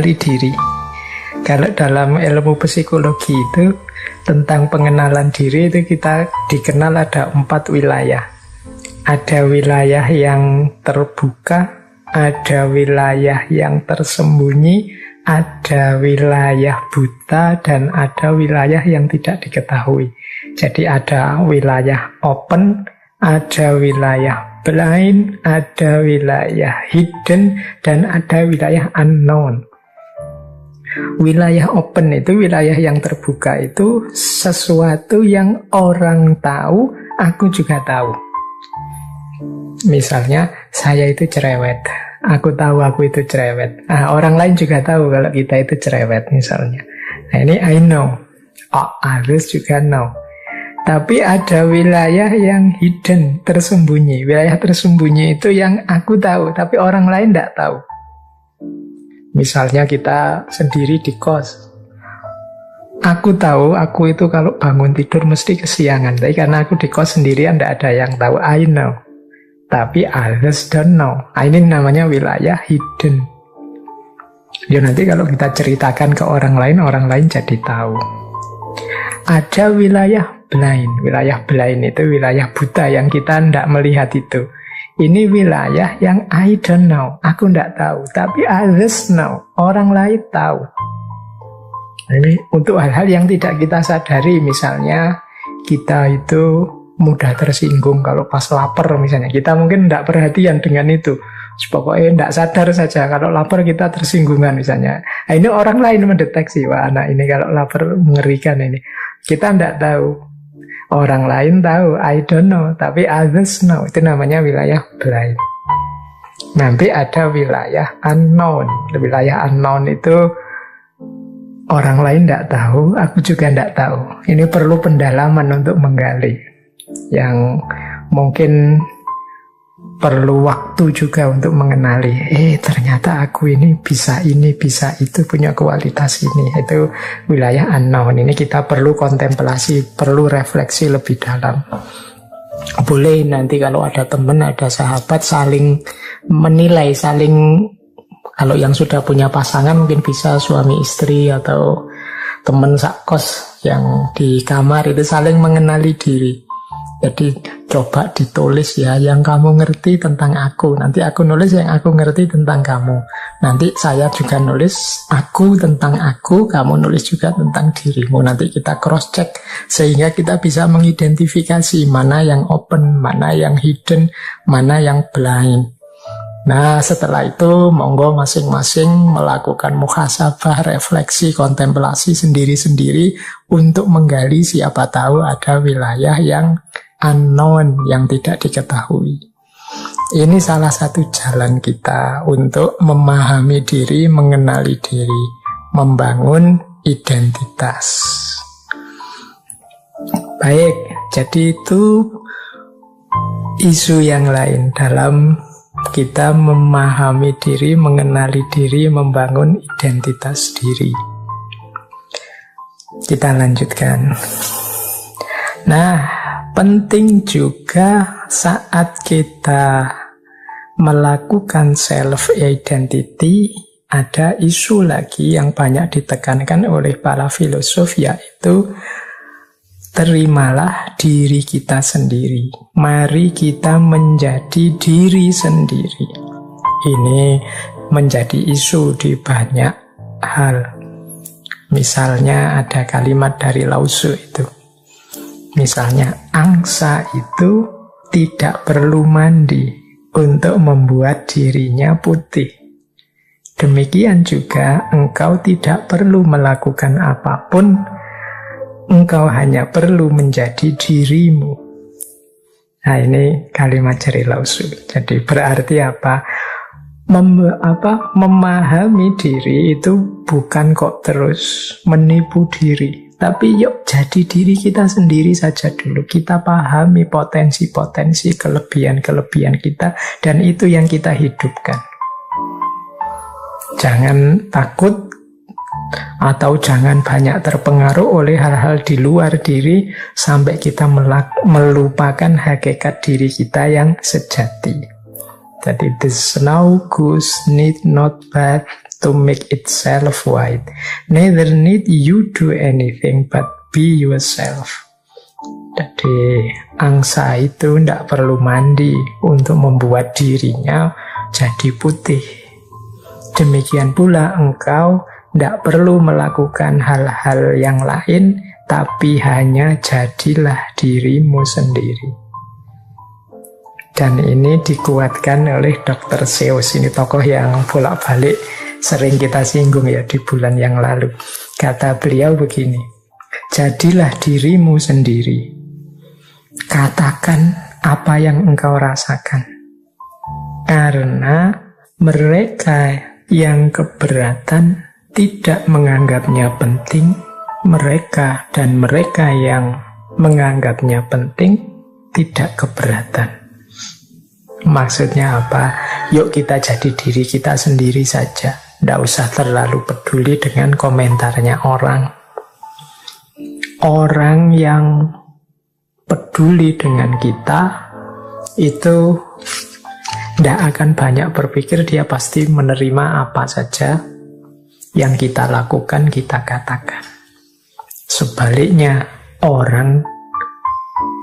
mengenali diri. Kalau dalam ilmu psikologi itu, tentang pengenalan diri itu kita dikenal ada 4 wilayah. Ada wilayah yang terbuka, ada wilayah yang tersembunyi, ada wilayah buta, dan ada wilayah yang tidak diketahui. Jadi ada wilayah open, ada wilayah blind, ada wilayah hidden, dan ada wilayah unknown. Wilayah open itu, wilayah yang terbuka itu sesuatu yang orang tahu, aku juga tahu. Misalnya, saya itu cerewet. Aku tahu aku itu cerewet. Orang lain juga tahu kalau kita itu cerewet misalnya. Nah, ini I know. Others juga know. Tapi ada wilayah yang hidden, tersembunyi. Wilayah tersembunyi itu yang aku tahu, tapi orang lain tidak tahu. Misalnya kita sendiri di kos. Aku tahu, aku itu kalau bangun tidur mesti kesiangan. Tapi karena aku di kos sendirian, tidak ada yang tahu. I know. Tapi others don't know. Ini namanya wilayah hidden. Ya nanti kalau kita ceritakan ke orang lain jadi tahu. Ada wilayah blind. Wilayah blind itu wilayah buta yang kita tidak melihat itu. Ini wilayah yang I don't know, aku tidak tahu, tapi others know, orang lain tahu. Ini untuk hal-hal yang tidak kita sadari, misalnya kita itu mudah tersinggung kalau pas lapar misalnya. Kita mungkin tidak perhatian dengan itu. Pokoknya tidak sadar saja kalau lapar kita tersinggungan misalnya. Nah, ini orang lain mendeteksi, wah anak ini kalau lapar mengerikan ini. Kita tidak tahu. Orang lain tahu, I don't know, tapi others know. Itu namanya wilayah blind. Nanti ada wilayah unknown. Wilayah unknown itu orang lain tidak tahu, aku juga tidak tahu. Ini perlu pendalaman untuk menggali. Yang mungkin perlu waktu juga untuk mengenali. Ternyata aku ini, bisa itu, punya kualitas ini. Itu wilayah unknown. Ini kita perlu kontemplasi, perlu refleksi lebih dalam. Boleh nanti kalau ada teman, ada sahabat saling menilai, kalau yang sudah punya pasangan mungkin bisa suami istri atau teman sakos yang di kamar itu saling mengenali diri. Jadi coba ditulis ya yang kamu ngerti tentang aku. Nanti aku nulis yang aku ngerti tentang kamu. Nanti saya juga nulis aku tentang aku, kamu nulis juga tentang dirimu. Nanti kita cross check sehingga kita bisa mengidentifikasi mana yang open, mana yang hidden, mana yang blind. Nah setelah itu monggo masing-masing melakukan muhasabah, refleksi, kontemplasi sendiri-sendiri untuk menggali, siapa tahu ada wilayah yang unknown, yang tidak diketahui. Ini salah satu jalan kita untuk memahami diri, mengenali diri, membangun identitas. Baik, jadi itu isu yang lain dalam kita memahami diri, mengenali diri, membangun identitas diri. Kita lanjutkan. Nah, penting juga saat kita melakukan self-identity, ada isu lagi yang banyak ditekankan oleh para filosof, yaitu terimalah diri kita sendiri. Mari kita menjadi diri sendiri. Ini menjadi isu di banyak hal. Misalnya ada kalimat dari Lao Tzu itu. Misalnya, angsa itu tidak perlu mandi untuk membuat dirinya putih. Demikian juga engkau tidak perlu melakukan apapun, engkau hanya perlu menjadi dirimu. Nah ini kalimat dari Lao Tzu. Jadi berarti apa? Memahami diri itu bukan kok terus menipu diri. Tapi yuk jadi diri kita sendiri saja dulu. Kita pahami potensi-potensi, kelebihan-kelebihan kita. Dan itu yang kita hidupkan. Jangan takut atau jangan banyak terpengaruh oleh hal-hal di luar diri sampai kita melupakan hakikat diri kita yang sejati. Jadi the snow goose need not bath to make itself white. Neither need you do anything but be yourself. Jadi angsa itu tidak perlu mandi untuk membuat dirinya jadi putih. Demikian pula engkau tidak perlu melakukan hal-hal yang lain, tapi hanya jadilah dirimu sendiri. Dan ini dikuatkan oleh Dr. Seuss. Ini tokoh yang bolak-balik sering kita singgung ya di bulan yang lalu. Kata beliau begini, jadilah dirimu sendiri. Katakan apa yang engkau rasakan. Karena mereka yang keberatan tidak menganggapnya penting, mereka yang menganggapnya penting tidak keberatan. Maksudnya apa? Yuk kita jadi diri kita sendiri saja. Tidak usah terlalu peduli dengan komentarnya orang. Orang yang peduli dengan kita itu tidak akan banyak berpikir, dia pasti menerima apa saja yang kita lakukan, kita katakan. Sebaliknya, orang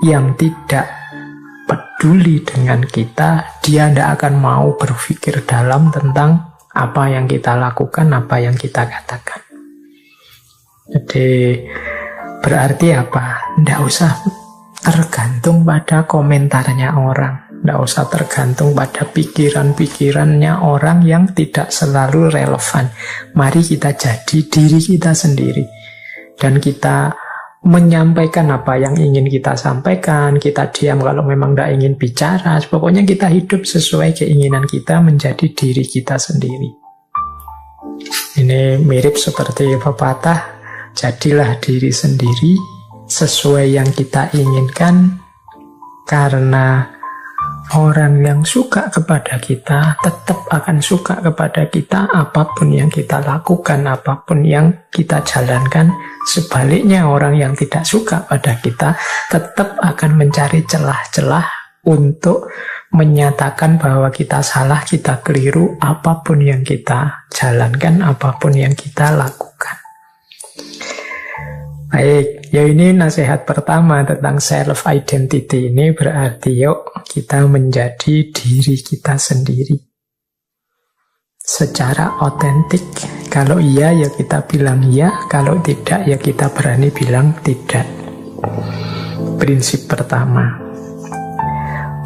yang tidak peduli dengan kita, dia tidak akan mau berpikir dalam tentang apa yang kita lakukan, apa yang kita katakan. Jadi berarti apa? Tidak usah tergantung pada komentarnya orang, tidak usah tergantung pada pikiran-pikirannya orang yang tidak selalu relevan. Mari kita jadi diri kita sendiri, dan kita menyampaikan apa yang ingin kita sampaikan. Kita diam kalau memang tidak ingin bicara. Pokoknya kita hidup sesuai keinginan kita, menjadi diri kita sendiri. Ini mirip seperti pepatah, jadilah diri sendiri sesuai yang kita inginkan, karena orang yang suka kepada kita tetap akan suka kepada kita apapun yang kita lakukan, apapun yang kita jalankan. Sebaliknya, orang yang tidak suka pada kita tetap akan mencari celah-celah untuk menyatakan bahwa kita salah, kita keliru, apapun yang kita jalankan, apapun yang kita lakukan. Baik, ya ini nasihat pertama tentang self-identity. Ini berarti yuk kita menjadi diri kita sendiri secara otentik. Kalau iya ya kita bilang iya, kalau tidak ya kita berani bilang tidak. Prinsip pertama.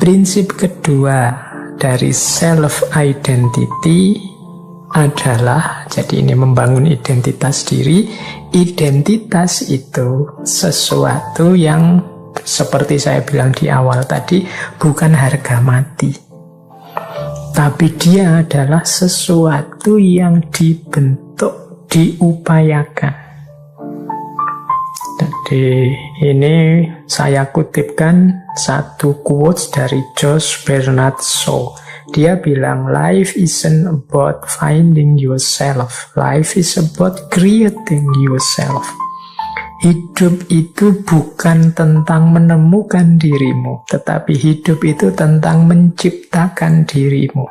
Prinsip kedua dari self-identity adalah, jadi ini membangun identitas diri. Identitas itu sesuatu yang seperti saya bilang di awal tadi, bukan harga mati, tapi dia adalah sesuatu yang dibentuk, diupayakan. Jadi ini saya kutipkan satu quotes dari Josh Bernard Shaw. Dia bilang, life isn't about finding yourself. Life is about creating yourself. Hidup itu bukan tentang menemukan dirimu, tetapi hidup itu tentang menciptakan dirimu.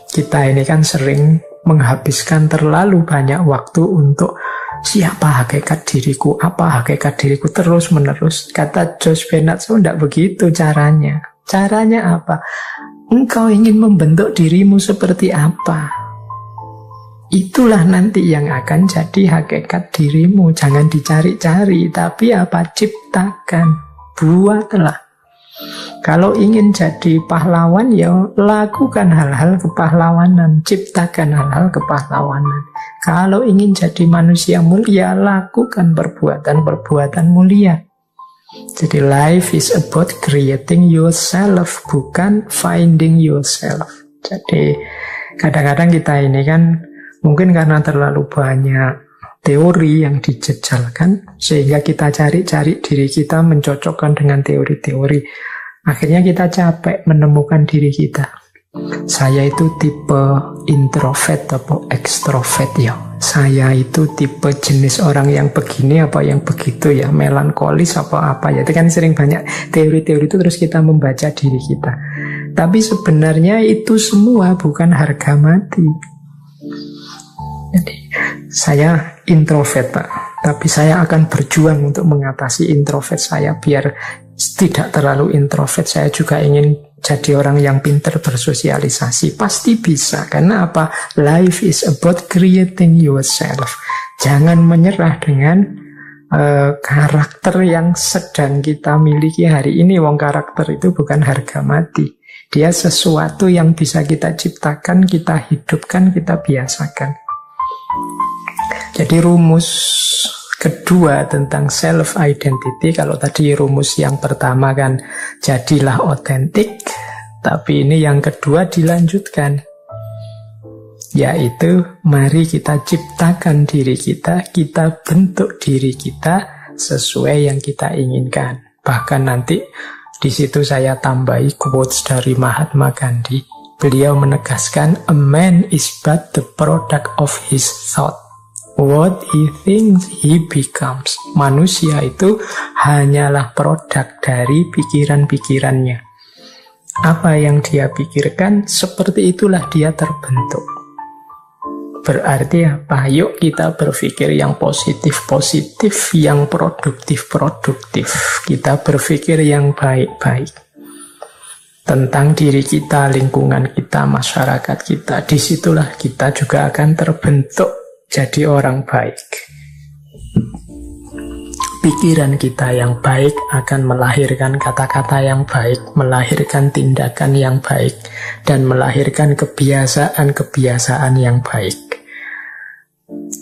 Kita ini kan sering menghabiskan terlalu banyak waktu untuk siapa hakikat diriku, apa hakikat diriku, terus-menerus. Kata Josh Bernard Shaw, tidak begitu caranya. Caranya apa? Engkau ingin membentuk dirimu seperti apa? Itulah nanti yang akan jadi hakikat dirimu. Jangan dicari-cari, tapi apa? Ciptakan, buatlah. Kalau ingin jadi pahlawan, ya lakukan hal-hal kepahlawanan, ciptakan hal-hal kepahlawanan. Kalau ingin jadi manusia mulia, lakukan perbuatan-perbuatan mulia. Jadi life is about creating yourself, bukan finding yourself. Jadi kadang-kadang kita ini kan mungkin karena terlalu banyak teori yang dijejalkan, sehingga kita cari-cari diri kita, mencocokkan dengan teori-teori. Akhirnya kita capek menemukan diri kita. Saya itu tipe introvert atau extrovert ya. Saya itu tipe jenis orang yang begini apa yang begitu ya, melankolis apa ya. Itu kan sering banyak teori-teori itu, terus kita membaca diri kita. Tapi sebenarnya itu semua bukan harga mati. Jadi saya introvert, Pak, tapi saya akan berjuang untuk mengatasi introvert saya biar tidak terlalu introvert. Saya juga ingin jadi orang yang pintar bersosialisasi. Pasti bisa, karena apa? Life is about creating yourself. Jangan menyerah dengan karakter yang sedang kita miliki hari ini. Wong, karakter itu bukan harga mati. Dia sesuatu yang bisa kita ciptakan, kita hidupkan, kita biasakan. Jadi rumus kedua tentang self-identity, kalau tadi rumus yang pertama kan jadilah otentik, tapi ini yang kedua dilanjutkan, yaitu mari kita ciptakan diri kita bentuk diri kita sesuai yang kita inginkan. Bahkan nanti di situ saya tambahi quotes dari Mahatma Gandhi. Beliau menegaskan, a man is but the product of his thought. What he thinks he becomes. Manusia itu hanyalah produk dari pikiran-pikirannya. Apa yang dia pikirkan, seperti itulah dia terbentuk. Berarti apa? Yuk kita berpikir yang positif-positif, yang produktif-produktif. Kita berpikir yang baik-baik tentang diri kita, lingkungan kita, masyarakat kita. Disitulah kita juga akan terbentuk jadi orang baik. Pikiran kita yang baik akan melahirkan kata-kata yang baik, melahirkan tindakan yang baik, dan melahirkan kebiasaan-kebiasaan yang baik.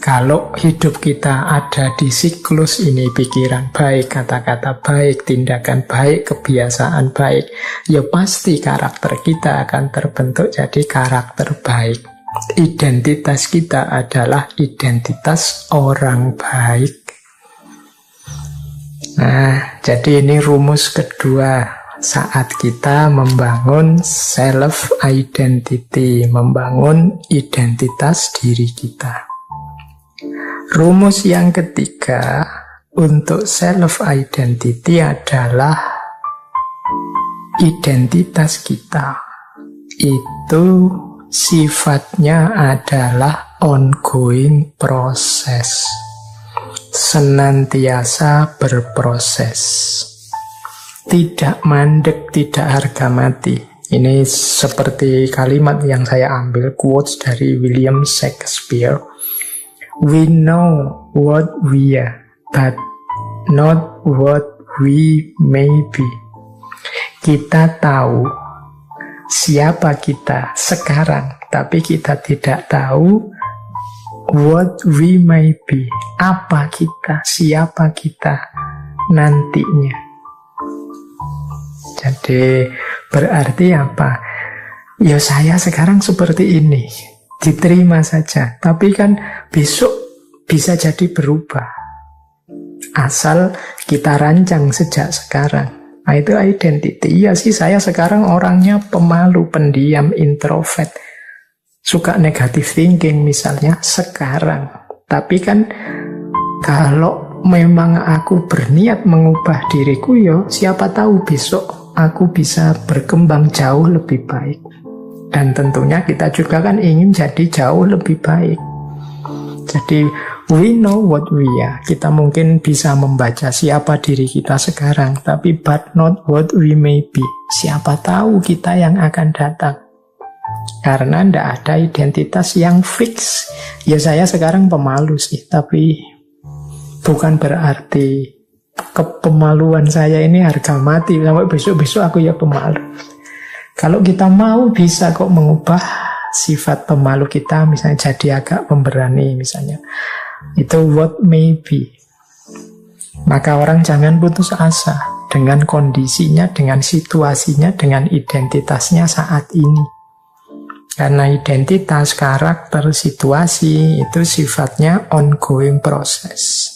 Kalau hidup kita ada di siklus ini, pikiran baik, kata-kata baik, tindakan baik, kebiasaan baik, ya pasti karakter kita akan terbentuk jadi karakter baik. Identitas kita adalah identitas orang baik. Nah, jadi ini rumus kedua saat kita membangun self-identity, membangun identitas diri kita. Rumus yang ketiga untuk self-identity adalah identitas kita itu sifatnya adalah ongoing proses, senantiasa berproses, tidak mandek, tidak harga mati. Ini seperti kalimat yang saya ambil quotes dari William Shakespeare. We know what we are, but not what we may be. Kita tahu siapa kita sekarang, tapi kita tidak tahu what we may be, apa kita, siapa kita nantinya. Jadi berarti apa? Ya saya sekarang seperti ini, diterima saja. Tapi kan besok bisa jadi berubah. Asal kita rancang sejak sekarang. Nah, itu identity. Iya sih, saya sekarang orangnya pemalu, pendiam, introvert. Suka negative thinking misalnya sekarang. Tapi kan kalau memang aku berniat mengubah diriku, ya siapa tahu besok aku bisa berkembang jauh lebih baik. Dan tentunya kita juga kan ingin jadi jauh lebih baik. Jadi we know what we are. Kita mungkin bisa membaca siapa diri kita sekarang, tapi but not what we may be. Siapa tahu kita yang akan datang. Karena tidak ada identitas yang fix. Ya saya sekarang pemalu sih, tapi bukan berarti kepemaluan saya ini harga mati. Sampai besok-besok aku ya pemalu. Kalau kita mau bisa kok mengubah sifat pemalu kita, misalnya jadi agak pemberani misalnya. Itu what may be. Maka orang jangan putus asa dengan kondisinya, dengan situasinya, dengan identitasnya saat ini. Karena identitas, karakter, situasi itu sifatnya ongoing proses.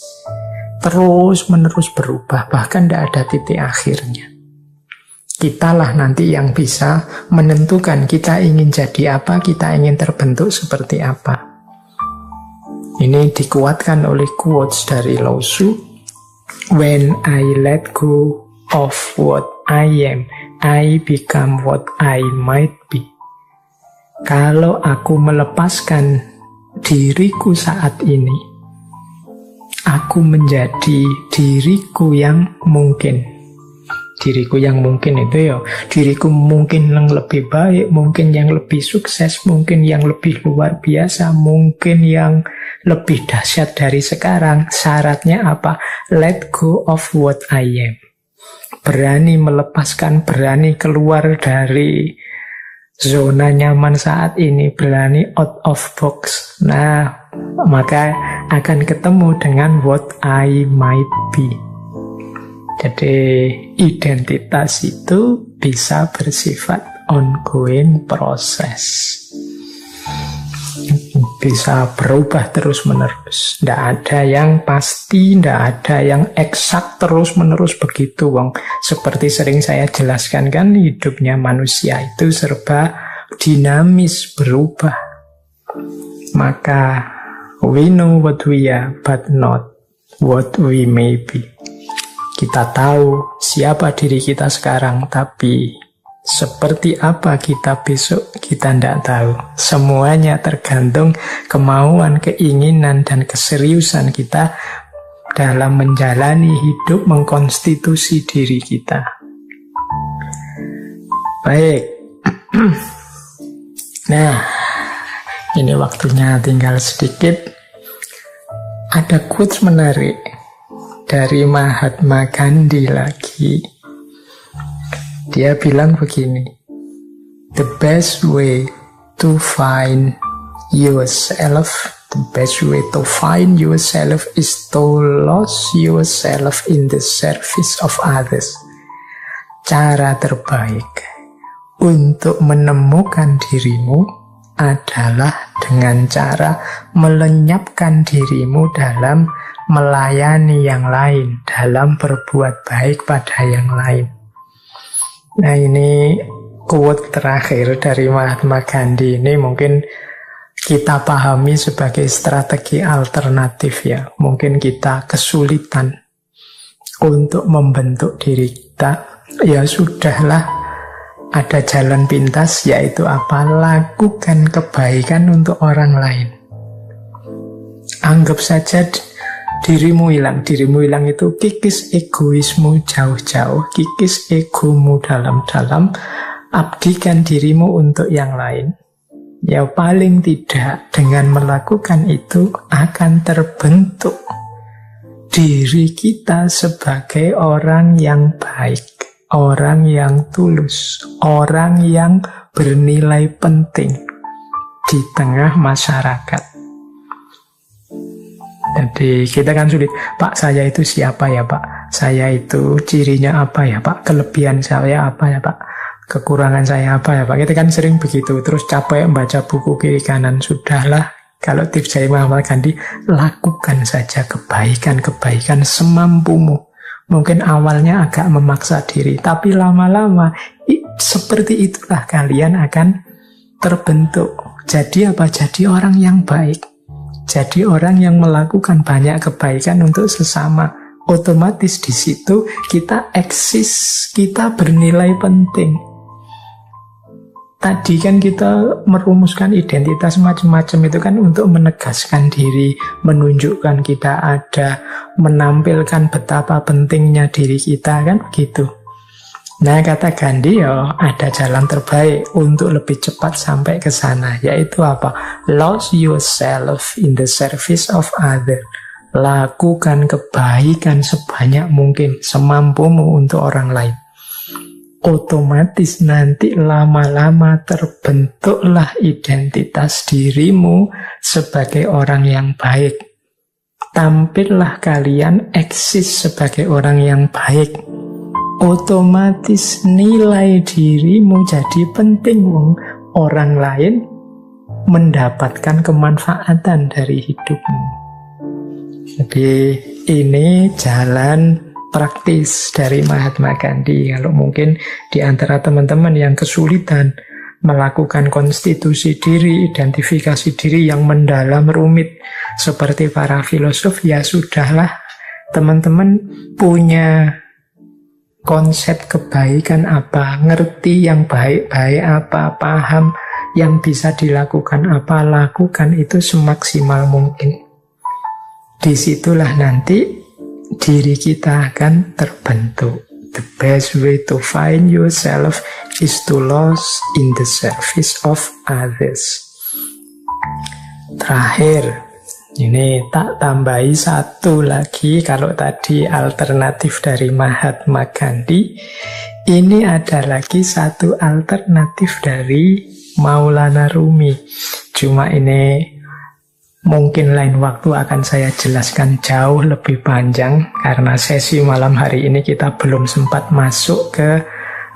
Terus-menerus berubah, bahkan tidak ada titik akhirnya. Kitalah nanti yang bisa menentukan kita ingin jadi apa, kita ingin terbentuk seperti apa. Ini dikuatkan oleh quotes dari Lao Tzu. When I let go of what I am, I become what I might be. Kalau aku melepaskan diriku saat ini. Aku menjadi diriku yang mungkin. Diriku yang mungkin itu ya, diriku mungkin yang lebih baik, mungkin yang lebih sukses, mungkin yang lebih luar biasa, mungkin yang lebih dahsyat dari sekarang. Syaratnya apa? Let go of what I am. Berani melepaskan, berani keluar dari zona nyaman saat ini, berani out of box. Nah, maka akan ketemu dengan what I might be. Jadi identitas itu bisa bersifat ongoing proses. Bisa berubah terus-menerus. Tidak ada yang pasti, tidak ada yang eksak terus-menerus begitu. Wong, seperti sering saya jelaskan kan, hidupnya manusia itu serba dinamis, berubah. Maka we know what we are, but not what we may be. Kita tahu siapa diri kita sekarang, tapi seperti apa kita besok kita tidak tahu. Semuanya tergantung kemauan, keinginan, dan keseriusan kita dalam menjalani hidup, mengkonstitusi diri kita. Baik. Nah, ini waktunya tinggal sedikit. Ada quotes menarik dari Mahatma Gandhi lagi. Dia bilang begini, the best way to find yourself, the best way to find yourself is to lose yourself in the service of others. Cara terbaik untuk menemukan dirimu adalah dengan cara melenyapkan dirimu dalam melayani yang lain, dalam berbuat baik pada yang lain. Nah, ini quote terakhir dari Mahatma Gandhi ini mungkin kita pahami sebagai strategi alternatif ya. Mungkin kita kesulitan untuk membentuk diri kita. Ya sudahlah, ada jalan pintas, yaitu apa? Lakukan kebaikan untuk orang lain. Anggap saja dirimu hilang itu kikis egoismu jauh-jauh, kikis egomu dalam-dalam, abdikan dirimu untuk yang lain. Ya paling tidak dengan melakukan itu akan terbentuk diri kita sebagai orang yang baik, orang yang tulus, orang yang bernilai penting di tengah masyarakat. Jadi kita kan sulit, Pak saya itu siapa ya Pak? Saya itu cirinya apa ya Pak? Kelebihan saya apa ya Pak? Kekurangan saya apa ya Pak? Kita kan sering begitu, terus capek membaca buku kiri kanan. Sudahlah, kalau tips dari Mahatma Gandhi, lakukan saja kebaikan-kebaikan semampumu. Mungkin awalnya agak memaksa diri, tapi lama-lama seperti itulah kalian akan terbentuk. Jadi apa? Jadi orang yang baik. Jadi orang yang melakukan banyak kebaikan untuk sesama. Otomatis di situ kita eksis, kita bernilai penting. Tadi kan kita merumuskan identitas macam-macam itu kan untuk menegaskan diri, menunjukkan kita ada, menampilkan betapa pentingnya diri kita, kan begitu. Nah, kata Gandhi, ya ada jalan terbaik untuk lebih cepat sampai ke sana, yaitu apa? Lose yourself in the service of others. Lakukan kebaikan sebanyak mungkin, semampumu untuk orang lain. Otomatis nanti lama-lama terbentuklah identitas dirimu sebagai orang yang baik. Tampillah kalian eksis sebagai orang yang baik. Otomatis nilai dirimu jadi penting. Orang lain mendapatkan kemanfaatan dari hidupmu. Jadi ini jalan praktis dari Mahatma Gandhi. Kalau mungkin di antara teman-teman yang kesulitan melakukan konstitusi diri, identifikasi diri yang mendalam rumit seperti para filosof, ya sudahlah, teman-teman punya konsep kebaikan apa, ngerti yang baik-baik apa, paham yang bisa dilakukan apa, lakukan itu semaksimal mungkin. Disitulah nanti diri kita akan terbentuk. The best way to find yourself is to lose in the service of others. Terakhir, ini tak tambahi satu lagi. Kalau tadi alternatif dari Mahatma Gandhi, ini ada lagi satu alternatif dari Maulana Rumi. Cuma ini mungkin lain waktu akan saya jelaskan jauh lebih panjang, karena sesi malam hari ini kita belum sempat masuk ke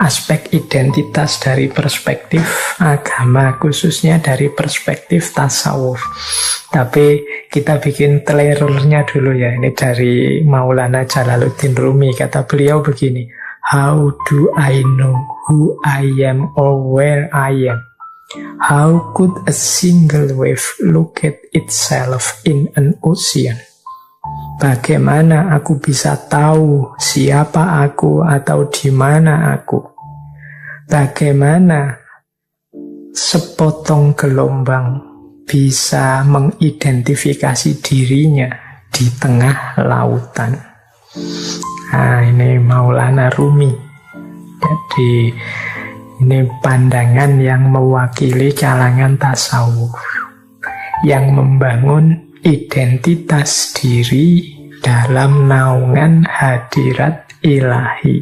aspek identitas dari perspektif agama, khususnya dari perspektif tasawuf. Tapi kita bikin trailernya dulu ya. Ini dari Maulana Jalaluddin Rumi. Kata beliau begini, how do I know who I am or where I am? How could a single wave look at itself in an ocean? Bagaimana aku bisa tahu siapa aku atau di mana aku? Bagaimana sepotong gelombang bisa mengidentifikasi dirinya di tengah lautan? Nah, ini Maulana Rumi. Jadi ini pandangan yang mewakili kalangan tasawuf yang membangun identitas diri dalam naungan hadirat ilahi.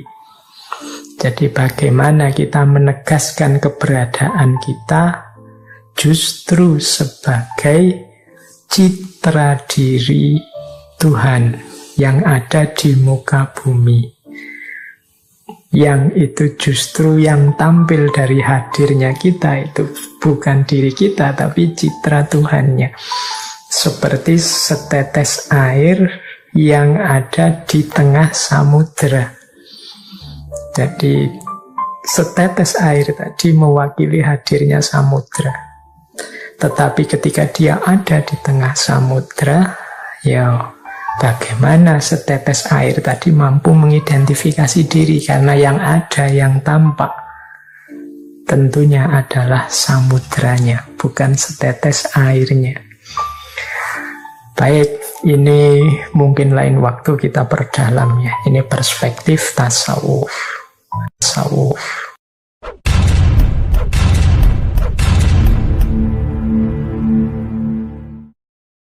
Jadi bagaimana kita menegaskan keberadaan kita justru sebagai citra diri Tuhan yang ada di muka bumi. Yang itu justru yang tampil dari hadirnya kita itu bukan diri kita, tapi citra Tuhannya. Seperti setetes air yang ada di tengah samudera. Jadi setetes air tadi mewakili hadirnya samudera. Tetapi ketika dia ada di tengah samudera, ya bagaimana setetes air tadi mampu mengidentifikasi diri, karena yang ada, yang tampak tentunya adalah samudranya, bukan setetes airnya. Baik, ini mungkin lain waktu kita perdalam ya. Ini perspektif tasawuf.